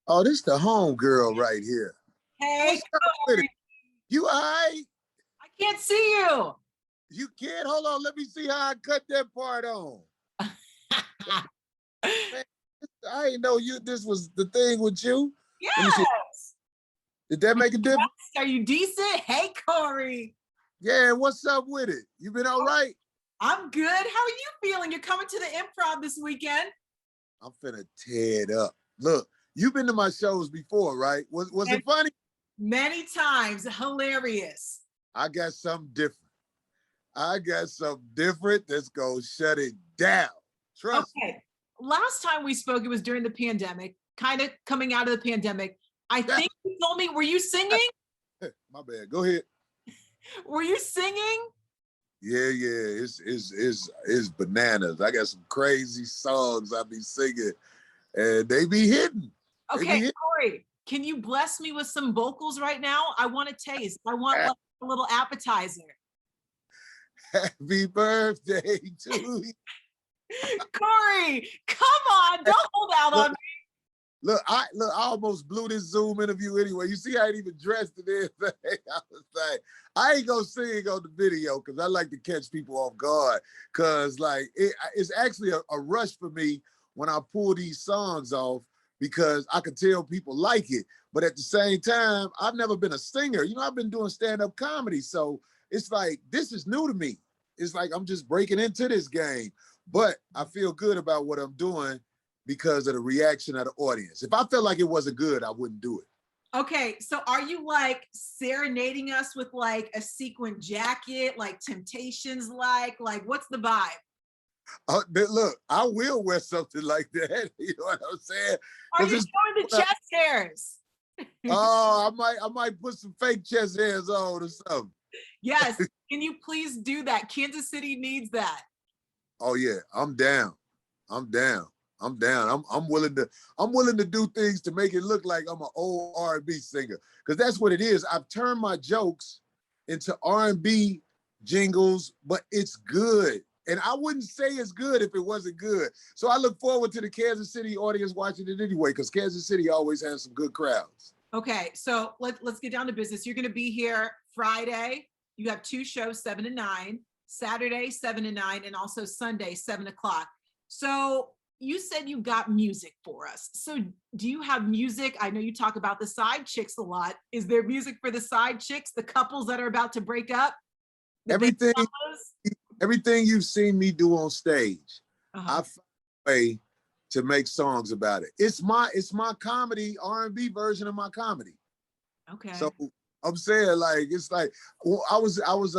Oh, this the home girl right here. Hey, What's up with it? Corey. You all right? I can't see you. You can't? Hold on. Let me see how I cut that part on. Man, I didn't know this was the thing with you. Let me see. Yes. Did that make a difference? Are you decent? Hey, Corey. Yeah, what's up with it? You been all right? I'm good. How are you feeling? You're coming to the Improv this weekend. I'm finna tear it up. Look, you've been to my shows before, right? Was it funny? Many times. Hilarious. I got something different. I got something different that's gonna shut it down. Trust me. Okay. Last time we spoke, it was during the pandemic, kind of coming out of the pandemic. I think you told me, were you singing? My bad. Go ahead. Were you singing? Yeah. It's bananas. I got some crazy songs I be singing, and they be hitting. Okay, Corey, can you bless me with some vocals right now? I want to taste. I want like a little appetizer. Happy birthday to you. Corey, come on, don't hold out on me. Look, I almost blew this Zoom interview anyway. You see, I ain't even dressed in anything. I was like, I ain't gonna sing on the video because I like to catch people off guard. Cause like it's actually a rush for me when I pull these songs off because I can tell people like it. But at the same time, I've never been a singer. You know, I've been doing stand-up comedy. So it's like, this is new to me. It's like I'm just breaking into this game. But I feel good about what I'm doing because of the reaction of the audience. If I felt like it wasn't good, I wouldn't do it. Okay, so are you like serenading us with like a sequin jacket, like Temptations like what's the vibe? Look, I will wear something like that. You know what I'm saying? Are you showing the chest hairs? Oh, I might put some fake chest hairs on or something. Yes, can you please do that? Kansas City needs that. Oh yeah, I'm down. I'm down. I'm willing to do things to make it look like I'm an old R&B singer. Because that's what it is. I've turned my jokes into R&B jingles, but it's good. And I wouldn't say it's good if it wasn't good. So I look forward to the Kansas City audience watching it anyway, because Kansas City always has some good crowds. Okay, so let's get down to business. You're gonna be here Friday. You have two shows, 7 to 9, Saturday, 7 to 9, and also Sunday, 7 o'clock. So you said you got music for us. So do you have music? I know you talk about the side chicks a lot. Is there music for the side chicks, the couples that are about to break up? Everything you've seen me do on stage, I found a way to make songs about it. It's my comedy, R&B version of my comedy. Okay. So I'm saying, like, it's like, well, I was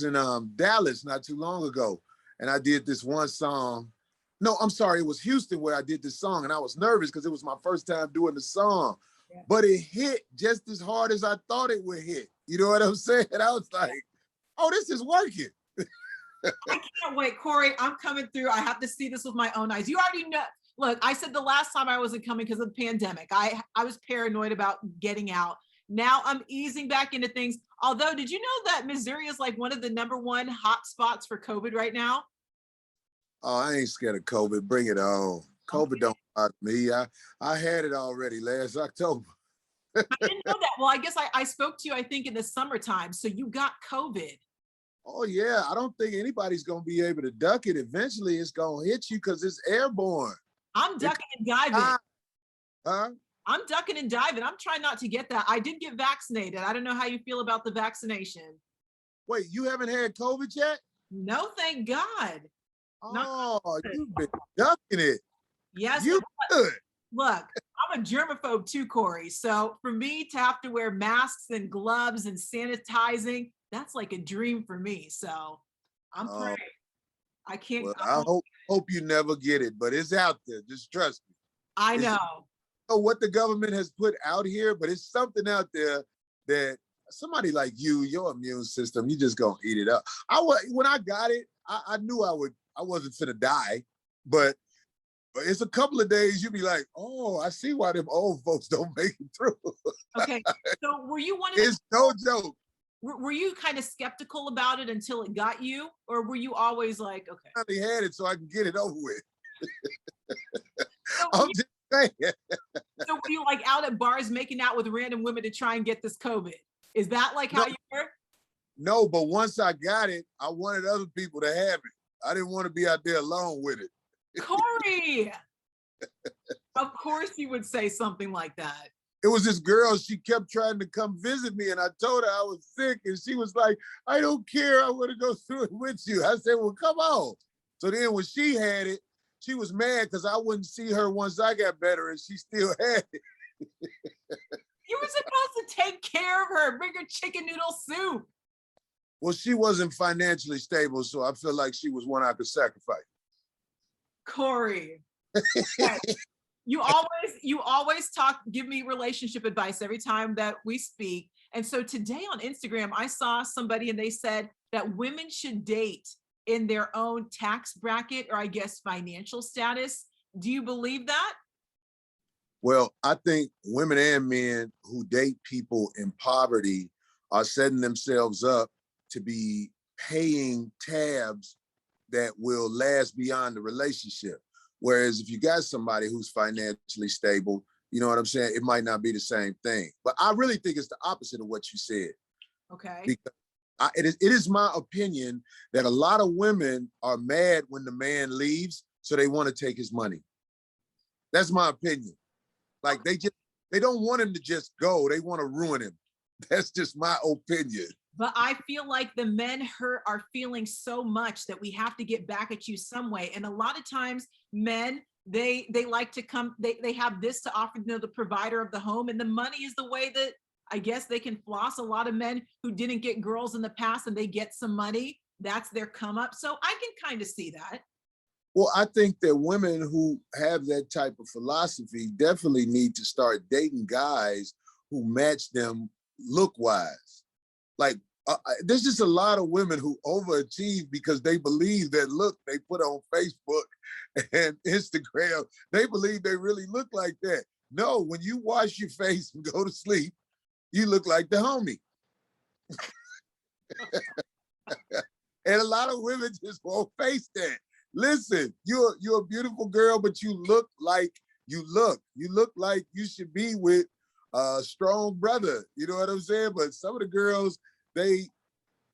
in Dallas not too long ago, and I did this one song. No, I'm sorry, it was Houston where I did this song, and I was nervous because it was my first time doing the song. Yeah. But it hit just as hard as I thought it would hit. You know what I'm saying? I was like, oh, this is working. I can't wait, Corey. I'm coming through. I have to see this with my own eyes. You already know. Look, I said the last time I wasn't coming because of the pandemic. I was paranoid about getting out. Now I'm easing back into things. Although, did you know that Missouri is like one of the #1 hot spots for COVID right now? Oh, I ain't scared of COVID. Bring it on. COVID don't bother me. I had it already last October. I didn't know that. Well, I guess I spoke to you, I think, in the summertime. So you got COVID. Oh, yeah. I don't think anybody's going to be able to duck it. Eventually, it's going to hit you because it's airborne. I'm ducking and diving. Huh? I'm ducking and diving. I'm trying not to get that. I did get vaccinated. I don't know how you feel about the vaccination. Wait, you haven't had COVID yet? No, thank God. Oh, you've been ducking it. Yes. You good. Look, I'm a germaphobe too, Corey. So for me to have to wear masks and gloves and sanitizing, that's like a dream for me. So I'm praying. I can't. Well, I hope you never get it, but it's out there. Just trust me. I know. I don't know what the government has put out here, but it's something out there that somebody like you, your immune system, you just gonna eat it up. When I got it, I knew I wasn't finna die, but it's a couple of days you be like, oh, I see why them old folks don't make it through. Okay, so were you one of It's no joke. Were you kind of skeptical about it until it got you, or were you always like, okay? I finally had it so I can get it over with. So I'm just saying. you like out at bars making out with random women to try and get this COVID? Is that like how you were? No, but once I got it, I wanted other people to have it. I didn't want to be out there alone with it. Corey, of course you would say something like that. It was this girl, she kept trying to come visit me, and I told her I was sick, and she was like, I don't care, I want to go through it with you. I said, well, come on. So then when she had it, she was mad because I wouldn't see her once I got better, and she still had it. You were supposed to take care of her, bring her chicken noodle soup. Well, she wasn't financially stable, so I feel like she was one I could sacrifice. Corey, okay. You always give me relationship advice every time that we speak. And so today on Instagram, I saw somebody and they said that women should date in their own tax bracket, or I guess financial status. Do you believe that? Well, I think women and men who date people in poverty are setting themselves up to be paying tabs that will last beyond the relationship. Whereas if you got somebody who's financially stable, you know what I'm saying? It might not be the same thing. But I really think it's the opposite of what you said. Okay. Because it is my opinion that a lot of women are mad when the man leaves, so they want to take his money. That's my opinion. Like they don't want him to just go. They want to ruin him. That's just my opinion. But I feel like the men are feeling so much that we have to get back at you some way. And a lot of times men, they like to come, they have this to offer, you know, the provider of the home, and the money is the way that I guess they can floss. A lot of men who didn't get girls in the past and they get some money, that's their come up. So I can kind of see that. Well, I think that women who have that type of philosophy definitely need to start dating guys who match them look-wise. Like, there's just a lot of women who overachieve because they believe that look they put on Facebook and Instagram, they believe they really look like that. No, when you wash your face and go to sleep, you look like the homie. And a lot of women just won't face that. Listen, you're a beautiful girl, but you look like you look. You look like you should be with a strong brother. You know what I'm saying? But some of the girls, they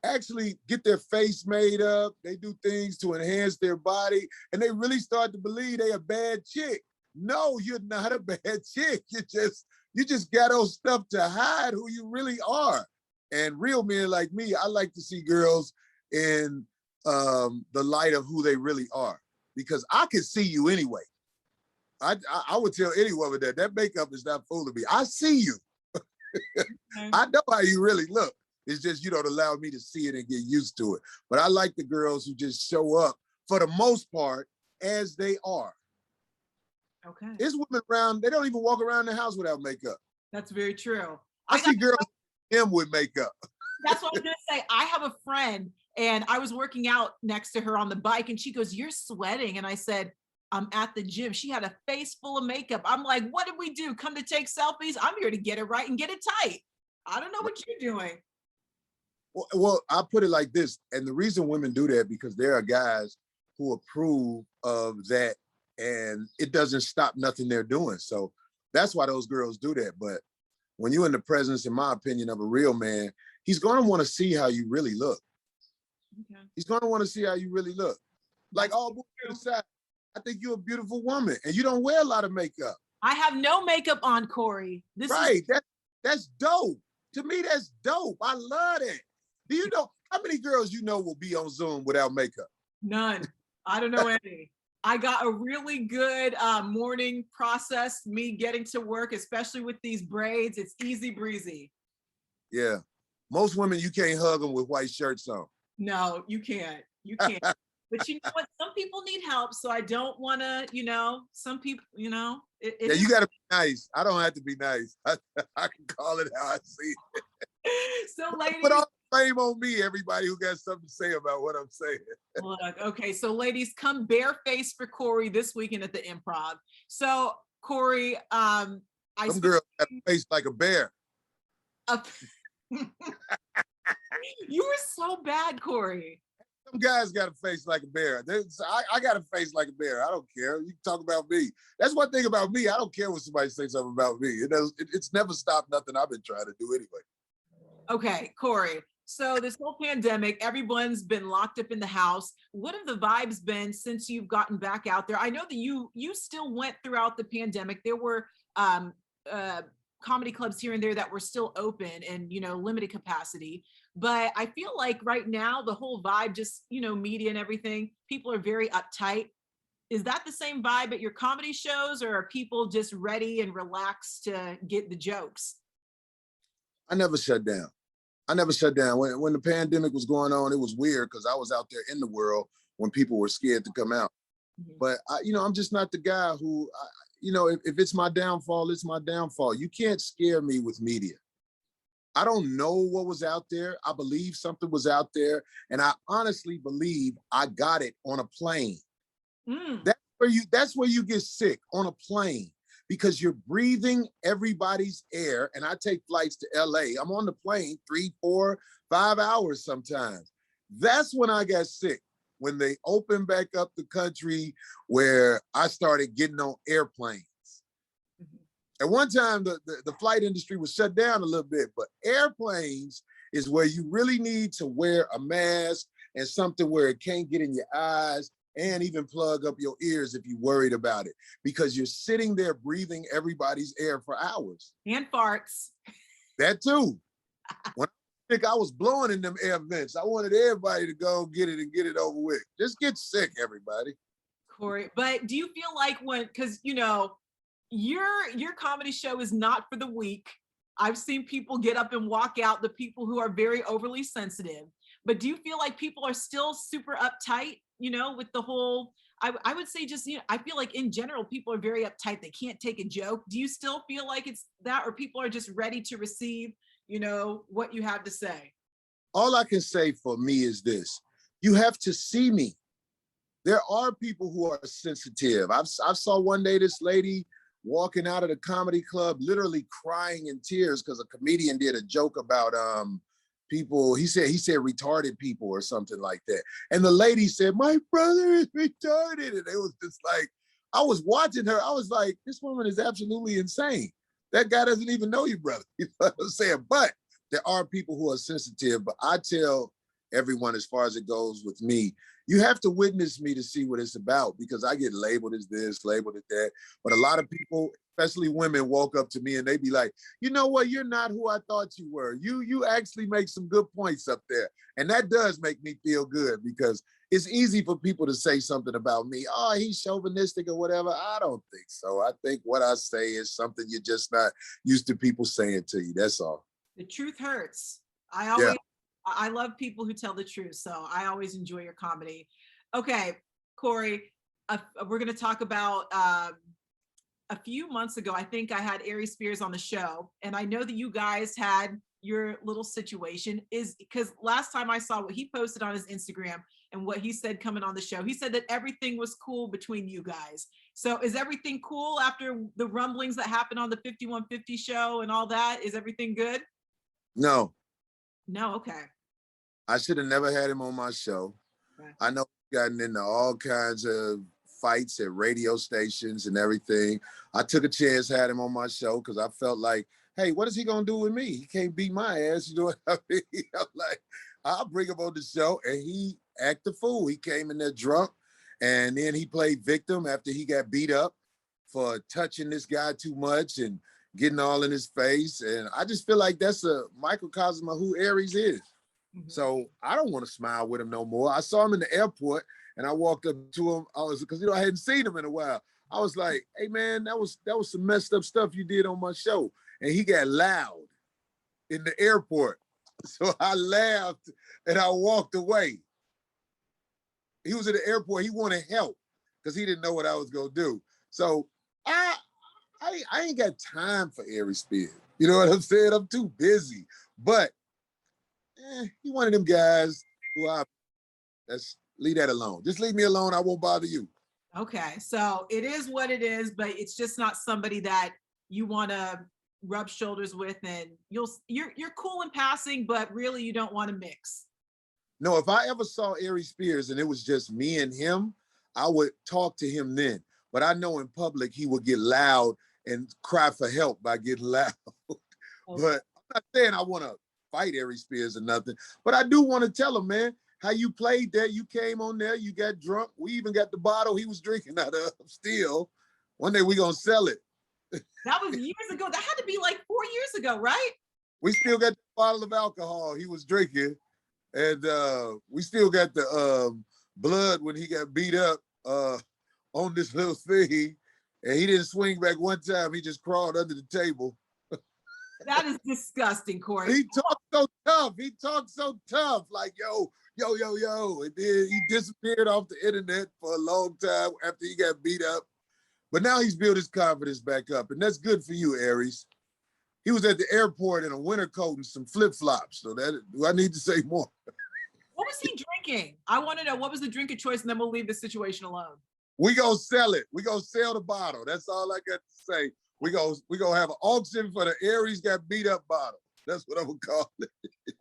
actually get their face made up. They do things to enhance their body, and they really start to believe they a bad chick. No, you're not a bad chick. You just got on stuff to hide who you really are. And real men like me, I like to see girls in the light of who they really are, because I can see you anyway. I would tell any woman that makeup is not fooling me. I see you. Okay. I know how you really look. It's just you don't allow me to see it and get used to it. But I like the girls who just show up, for the most part, as they are. Okay. There's women around, they don't even walk around the house without makeup. That's very true. I see girls with makeup. That's what I was gonna say. I have a friend and I was working out next to her on the bike and she goes, "You're sweating." And I said, "I'm at the gym." She had a face full of makeup. I'm like, "What did we do? Come to take selfies?" I'm here to get it right and get it tight. I don't know what you're doing. Well, I put it like this, and the reason women do that because there are guys who approve of that, and it doesn't stop nothing they're doing. So that's why those girls do that. But when you're in the presence, in my opinion, of a real man, he's going to want to see how you really look. Okay. He's going to want to see how you really look. Like, all aside, I think you're a beautiful woman, and you don't wear a lot of makeup. I have no makeup on, Corey. That's dope. To me, that's dope. I love it. Do you know how many girls you know will be on Zoom without makeup? None. I don't know any. I got a really good morning process, me getting to work, especially with these braids. It's easy breezy. Yeah. Most women, you can't hug them with white shirts on. No, you can't. You can't. But you know what? Some people need help, so I don't want to, some people, yeah, you got to be nice. I don't have to be nice. I can call it how I see it. So, ladies. Put all the blame on me, everybody who got something to say about what I'm saying. Look, okay, so ladies, come barefaced for Corey this weekend at the Improv. So, Corey, some girls got a face like a bear. You were so bad, Corey. Some guys got a face like a bear. I got a face like a bear. I don't care. You can talk about me. That's one thing about me. I don't care what somebody says something about me. It's never stopped nothing I've been trying to do anyway. Okay, Corey. So this whole pandemic, everyone's been locked up in the house. What have the vibes been since you've gotten back out there? I know that you still went throughout the pandemic. There were uh, comedy clubs here and there that were still open and limited capacity. But I feel like right now the whole vibe, just media and everything, people are very uptight. Is that the same vibe at your comedy shows, or are people just ready and relaxed to get the jokes? I never shut down. I never shut down. When the pandemic was going on, it was weird because I was out there in the world when people were scared to come out. Mhm. But I'm just not the guy who, if it's my downfall, it's my downfall. You can't scare me with media. I don't know what was out there. I believe something was out there, and I honestly believe I got it on a plane. Mm. That's where you get sick, on a plane, because you're breathing everybody's air. And I take flights to LA. I'm on the plane 3, 4, 5 hours sometimes. That's when I got sick, when they opened back up the country, where I started getting on airplanes. At one time, the flight industry was shut down a little bit, but airplanes is where you really need to wear a mask and something where it can't get in your eyes, and even plug up your ears if you're worried about it, because you're sitting there breathing everybody's air for hours. And farts. That too. When I think I was blowing in them air vents, I wanted everybody to go get it and get it over with. Just get sick, everybody. Corey, but do you feel like because your comedy show is not for the weak. I've seen people get up and walk out, the people who are very overly sensitive. But do you feel like people are still super uptight, with the whole, I would say just, I feel like in general, people are very uptight. They can't take a joke. Do you still feel like it's that, or people are just ready to receive, what you have to say? All I can say for me is this: you have to see me. There are people who are sensitive. I saw one day this lady walking out of the comedy club, literally crying in tears because a comedian did a joke about people. He said retarded people or something like that. And the lady said, "My brother is retarded." And it was just like, I was watching her. I was like, this woman is absolutely insane. That guy doesn't even know you, brother. You know what I'm saying? But there are people who are sensitive. But I tell everyone, as far as it goes with me, you have to witness me to see what it's about, because I get labeled as this, labeled as that. But a lot of people, especially women, walk up to me and they be like, "You know what? You're not who I thought you were. You actually make some good points up there." And that does make me feel good, because it's easy for people to say something about me. "Oh, he's chauvinistic," or whatever. I don't think so. I think what I say is something you're just not used to people saying to you. That's all. The truth hurts. Yeah. I love people who tell the truth. So I always enjoy your comedy. Okay, Corey, we're going to talk about a few months ago. I think I had Ari Spears on the show, and I know that you guys had your little situation, is because last time I saw what he posted on his Instagram and what he said coming on the show, he said that everything was cool between you guys. So is everything cool after the rumblings that happened on the 5150 show and all that? Is everything good? No, No, okay. I should have never had him on my show. Right. I know he's gotten into all kinds of fights at radio stations and everything. I took a chance, had him on my show, because I felt like, hey, what is he gonna do with me? He can't beat my ass. You know what I mean? I'm like, I'll bring him on the show, and he act a fool. He came in there drunk, and then he played victim after he got beat up for touching this guy too much and getting all in his face. And I just feel like that's a microcosm of who Aries is. Mhm. So I don't want to smile with him no more. I saw him in the airport, and I walked up to him. Because I hadn't seen him in a while. I was like, "Hey man, that was some messed up stuff you did on my show." And he got loud in the airport. So I laughed and I walked away. He was at the airport. He wanted help because he didn't know what I was gonna do. So I ain't got time for Aries Spears. You know what I'm saying? I'm too busy. But he one of them guys who let's leave that alone. Just leave me alone. I won't bother you. Okay, so it is what it is, but it's just not somebody that you want to rub shoulders with, and you're cool in passing, but really you don't want to mix. No, if I ever saw Aries Spears and it was just me and him, I would talk to him then. But I know in public he would get loud and cry for help by getting loud. Okay. But I'm not saying I want to fight Aries Spears or nothing, but I do want to tell him, man, how you played that. You came on there, you got drunk. We even got the bottle he was drinking out of still. One day we gonna sell it. That was years ago. That had to be like 4 years ago, right? We still got the bottle of alcohol he was drinking, and we still got the blood when he got beat up on this little thing, and he didn't swing back one time. He just crawled under the table. That is disgusting, Corey. He talked so tough. He talked so tough, like yo, yo, yo, yo, and then he disappeared off the internet for a long time after he got beat up. But now he's built his confidence back up, and that's good for you, Aries. He was at the airport in a winter coat and some flip-flops. So that, do I need to say more? What was he drinking? I want to know what was the drink of choice, and then we'll leave the situation alone. We gonna sell it. We gonna sell the bottle. That's all I got to say. We gonna have an auction for the Aries got beat up bottle. That's what I'm gonna call it.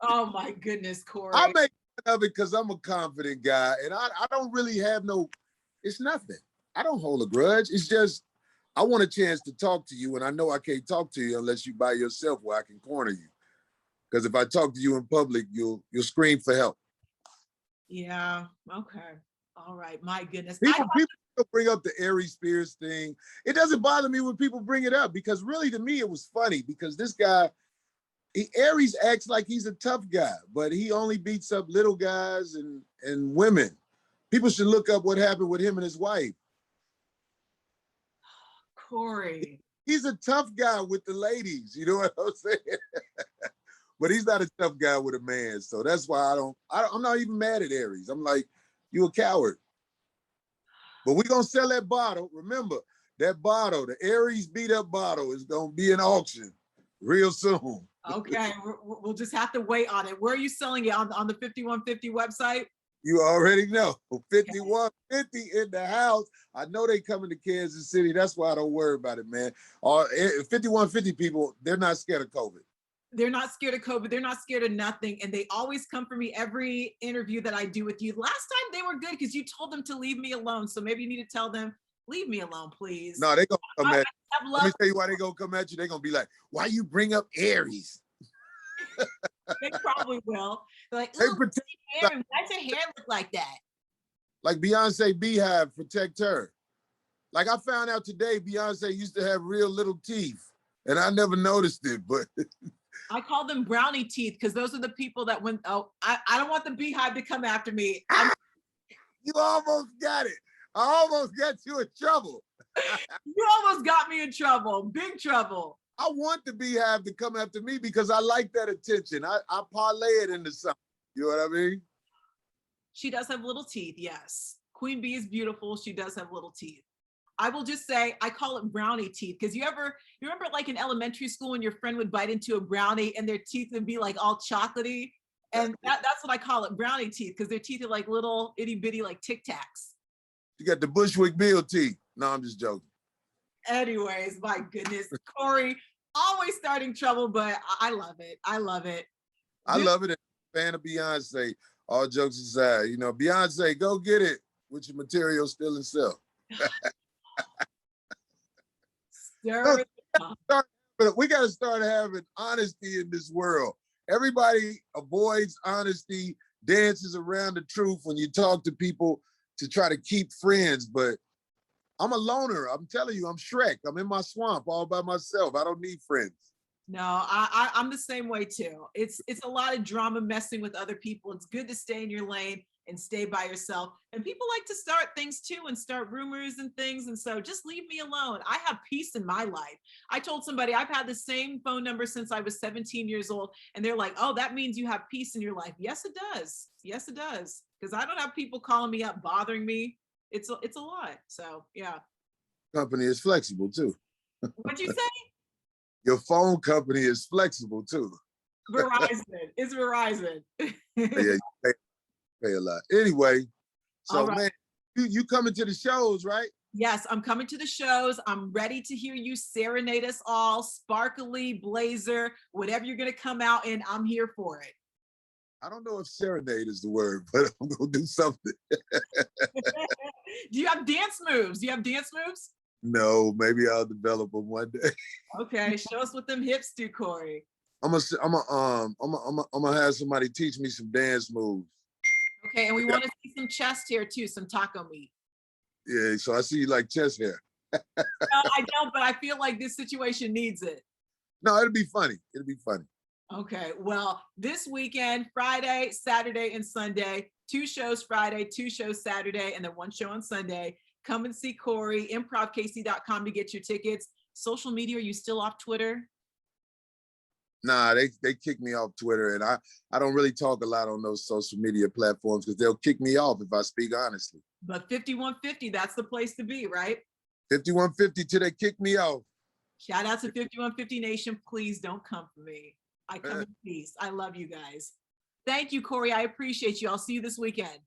Oh my goodness, Corey. I make fun of it because I'm a confident guy, and I don't really have no. It's nothing. I don't hold a grudge. It's just I want a chance to talk to you, and I know I can't talk to you unless you by yourself where I can corner you. Because if I talk to you in public, you'll scream for help. Yeah. Okay. All right. My goodness. People bring up the Aries Spears thing. It doesn't bother me when people bring it up because really to me it was funny because this guy, Aries acts like he's a tough guy, but he only beats up little guys and women. People should look up what happened with him and his wife. Corey. He's a tough guy with the ladies, you know what I'm saying? But he's not a tough guy with a man. So that's why I'm not even mad at Aries. I'm like, you a coward. But we're gonna sell that bottle. Remember, that bottle, the Aries beat up bottle is gonna be in auction real soon. Okay, we'll just have to wait on it. Where are you selling it? On the 5150 website? You already know. 5150 in the house. I know they coming to Kansas City. That's why I don't worry about it, man. 5150 people, they're not scared of COVID. They're not scared of COVID. They're not scared of nothing. And they always come for me every interview that I do with you. Last time they were good because you told them to leave me alone. So maybe you need to tell them, leave me alone, please. No, they gonna come at you. Let me tell you why they gonna come at you. They gonna be like, why you bring up Aries? They probably will. They're like, They ooh, like, why's her hair look like that? Like Beyonce Bey Hive, protect her. Like I found out today, Beyonce used to have real little teeth. And I never noticed it, but I call them brownie teeth because those are the people that when, I don't want the beehive to come after me. You almost got it. I almost got you in trouble. You almost got me in trouble, big trouble. I want the beehive to come after me because I like that attention. I parlay it into something. You know what I mean? She does have little teeth, yes. Queen Bee is beautiful. She does have little teeth. I will just say, I call it brownie teeth because you remember like in elementary school when your friend would bite into a brownie and their teeth would be like all chocolatey? And that's what I call it, brownie teeth, because their teeth are like little itty bitty like Tic Tacs. You got the Bushwick Bill teeth. No, I'm just joking. Anyways, my goodness, Corey, always starting trouble, but I love it. I love it. I love it. I'm a fan of Beyonce. All jokes aside, you know, Beyonce, go get it with your material still in sale. We got to start having honesty in this world. Everybody avoids honesty, dances around the truth when you talk to people to try to keep friends. But I'm a loner. I'm telling you, I'm Shrek. I'm in my swamp all by myself. I don't need friends. No, I'm the same way too. It's a lot of drama messing with other people. It's good to stay in your lane and stay by yourself. And people like to start things too and start rumors and things. And so just leave me alone. I have peace in my life. I told somebody I've had the same phone number since I was 17 years old. And they're like, oh, that means you have peace in your life. Yes, it does. Yes, it does. Because I don't have people calling me up, bothering me. It's a lot. So yeah. Company is flexible too. What'd you say? Your phone company is flexible too. Verizon. It's Verizon. Yeah, you pay a lot. Anyway, so right. Man, you coming to the shows, right? Yes, I'm coming to the shows. I'm ready to hear you serenade us all, sparkly blazer, whatever you're gonna come out in, I'm here for it. I don't know if serenade is the word, but I'm gonna do something. Do you have dance moves? Do you have dance moves? No, maybe I'll develop them one day. Okay, show us what them hips do, Corey. I'm gonna have somebody teach me some dance moves. Okay, and we want to see some chest here too, some taco meat. Yeah, so I see you like chest hair. No, I don't, but I feel like this situation needs it. No, it'll be funny. It'll be funny. Okay, well, this weekend, Friday, Saturday, and Sunday, 2 shows Friday, 2 shows Saturday, and then 1 show on Sunday. Come and see Corey, improvkc.com to get your tickets. Social media, are you still off Twitter? Nah, they kick me off Twitter, and I don't really talk a lot on those social media platforms because they'll kick me off if I speak honestly. But 5150, that's the place to be, right? 5150 till they kick me off. Shout out to 5150 Nation. Please don't come for me. I come in peace. I love you guys. Thank you, Corey. I appreciate you. I'll see you this weekend.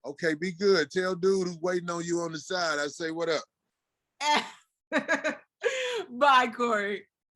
Okay, be good. Tell dude who's waiting on you on the side, I say what up. Bye, Corey.